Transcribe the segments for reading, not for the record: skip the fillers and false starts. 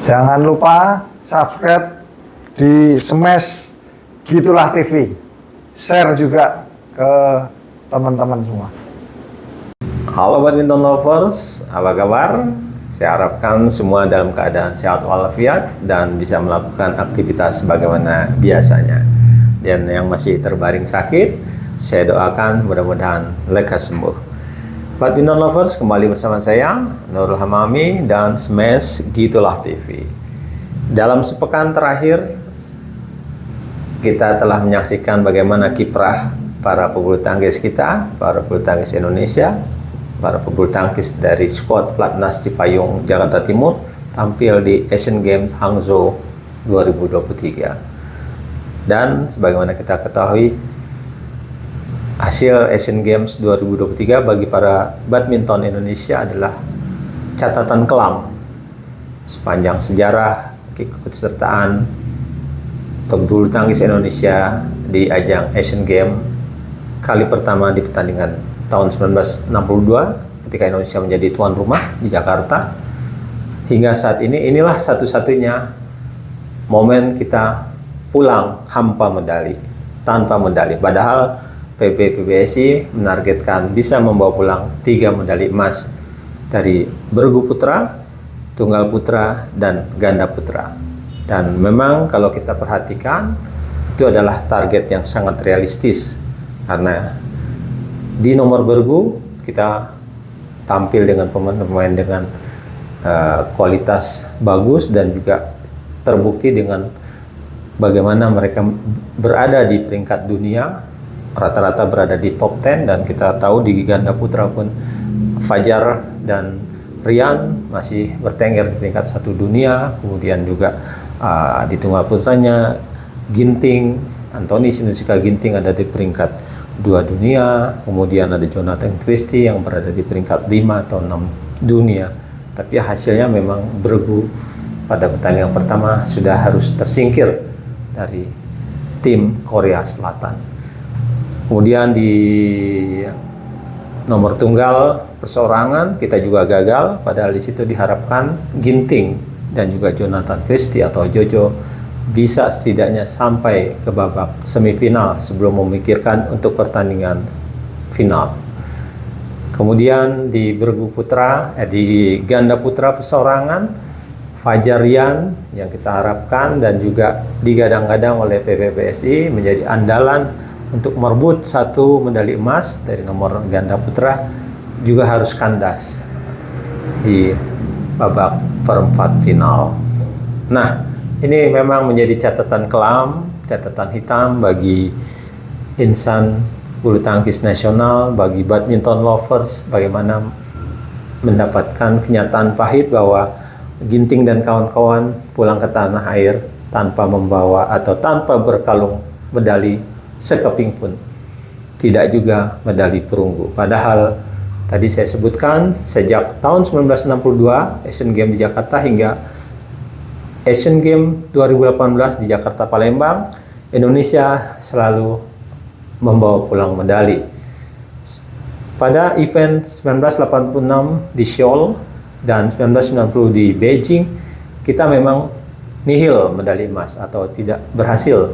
Jangan lupa subscribe di Smash Gitulah TV. Share juga ke teman-teman semua. Halo badminton lovers, apa kabar? Saya harapkan semua dalam keadaan sehat walafiat dan bisa melakukan aktivitas sebagaimana biasanya. Dan yang masih terbaring sakit, saya doakan mudah-mudahan lekas sembuh. Badminton lovers, kembali bersama saya Nurul Hamami dan Smash Gitulah TV. Dalam sepekan terakhir kita telah menyaksikan bagaimana kiprah para pebulu tangkis kita, para pebulu tangkis Indonesia, para pebulu tangkis dari skuad Platnas Cipayung Jakarta Timur tampil di Asian Games Hangzhou 2023. Dan sebagaimana kita ketahui, hasil Asian Games 2023 bagi para badminton Indonesia adalah catatan kelam sepanjang sejarah keikutsertaan pebulu tangkis Indonesia di ajang Asian Games kali pertama di pertandingan tahun 1962 ketika Indonesia menjadi tuan rumah di Jakarta. Hingga saat ini, inilah satu-satunya momen kita pulang hampa medali, tanpa medali. Padahal PBSI menargetkan bisa membawa pulang 3 medali emas dari bergu putra, tunggal putra, dan ganda putra. Dan memang kalau kita perhatikan, itu adalah target yang sangat realistis. Karena di nomor bergu, kita tampil dengan pemain-pemain dengan kualitas bagus dan juga terbukti dengan bagaimana mereka berada di peringkat dunia, rata-rata berada di top 10, dan kita tahu di ganda putra pun Fajar dan Rian masih bertengger di peringkat 1 dunia. Kemudian juga di tunggal putranya Ginting, Anthony Sinusika Ginting ada di peringkat 2 dunia. Kemudian ada Jonathan Christie yang berada di peringkat 5 atau 6 dunia. Tapi hasilnya memang bergu pada pertandingan pertama sudah harus tersingkir dari tim Korea Selatan. Kemudian di nomor tunggal perseorangan kita juga gagal, padahal di situ diharapkan Ginting dan juga Jonathan Christie atau Jojo bisa setidaknya sampai ke babak semifinal sebelum memikirkan untuk pertandingan final. Kemudian di bergu putra, di ganda putra perseorangan, Fajar Rian yang kita harapkan dan juga digadang-gadang oleh PBSI menjadi andalan untuk merebut 1 medali emas dari nomor ganda putra juga harus kandas di babak perempat final. Nah, ini memang menjadi catatan kelam, catatan hitam bagi insan bulu tangkis nasional, bagi badminton lovers, bagaimana mendapatkan kenyataan pahit bahwa Ginting dan kawan-kawan pulang ke tanah air tanpa membawa atau tanpa berkalung medali sekeping pun, tidak juga medali perunggu. Padahal tadi saya sebutkan sejak tahun 1962 Asian Games di Jakarta hingga Asian Games 2018 di Jakarta Palembang, Indonesia selalu membawa pulang medali. Pada event 1986 di Seoul dan 1990 di Beijing, kita memang nihil medali emas atau tidak berhasil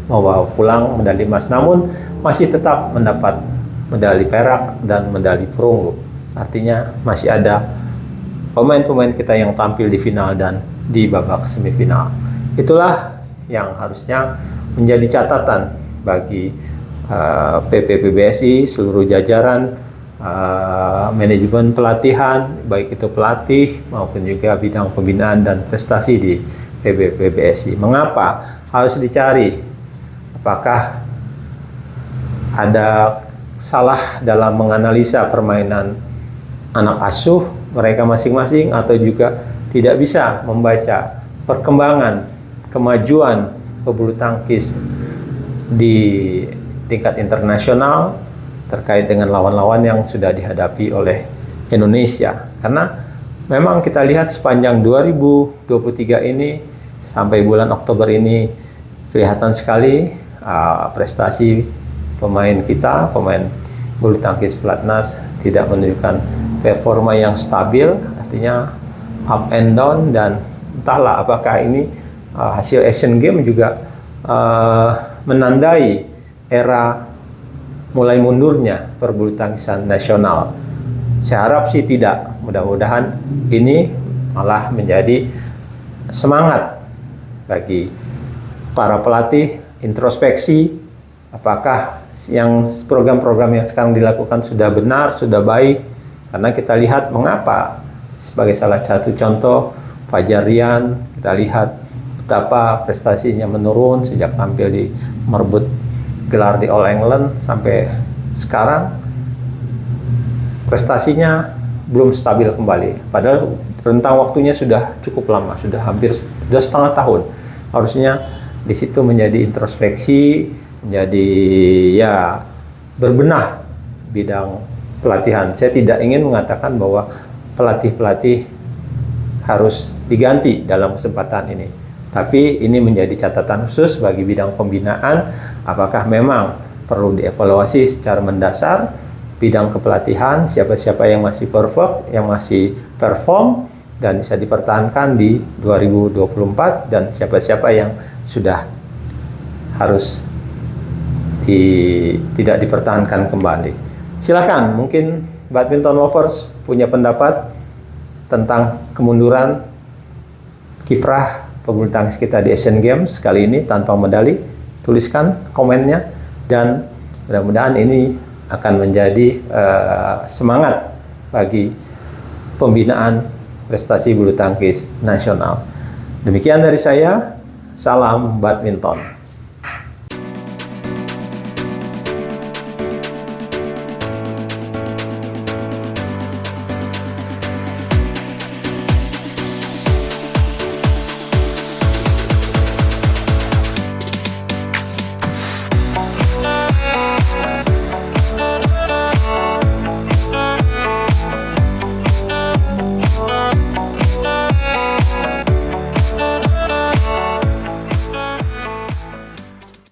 membawa pulang medali emas, namun masih tetap mendapat medali perak dan medali perunggu. Artinya masih ada pemain-pemain kita yang tampil di final dan di babak semifinal. Itulah yang harusnya menjadi catatan bagi PBSI, seluruh jajaran, manajemen pelatihan, baik itu pelatih maupun juga bidang pembinaan dan prestasi di PBSI. Mengapa harus dicari apakah ada salah dalam menganalisa permainan anak asuh mereka masing-masing, atau juga tidak bisa membaca perkembangan kemajuan pebulu tangkis di tingkat internasional terkait dengan lawan-lawan yang sudah dihadapi oleh Indonesia. Karena memang kita lihat sepanjang 2023 ini sampai bulan Oktober ini kelihatan sekali prestasi pemain kita, pemain bulu tangkis Platnas tidak menunjukkan performa yang stabil, artinya up and down, dan entahlah apakah ini hasil Asian Games juga menandai era mulai mundurnya perbulu tangkisan nasional. Saya harap sih tidak. Mudah-mudahan ini malah menjadi semangat bagi para pelatih introspeksi, apakah yang program-program yang sekarang dilakukan sudah benar, sudah baik. Karena kita lihat mengapa, sebagai salah satu contoh, Fajar Rian, kita lihat betapa prestasinya menurun sejak tampil di merebut gelar di All England sampai sekarang prestasinya belum stabil kembali. Padahal rentang waktunya sudah cukup lama, sudah setengah tahun. Harusnya di situ menjadi introspeksi, menjadi ya berbenah bidang pelatihan. Saya tidak ingin mengatakan bahwa pelatih-pelatih harus diganti dalam kesempatan ini. Tapi ini menjadi catatan khusus bagi bidang pembinaan, apakah memang perlu dievaluasi secara mendasar bidang kepelatihan, siapa-siapa yang masih perfect, yang masih perform, dan bisa dipertahankan di 2024, dan siapa-siapa yang sudah harus tidak dipertahankan kembali. Silakan, mungkin badminton lovers punya pendapat tentang kemunduran kiprah pebulu tangkis kita di Asian Games kali ini tanpa medali. Tuliskan komennya, dan mudah-mudahan ini akan menjadi semangat bagi pembinaan prestasi bulu tangkis nasional. Demikian dari saya, salam badminton.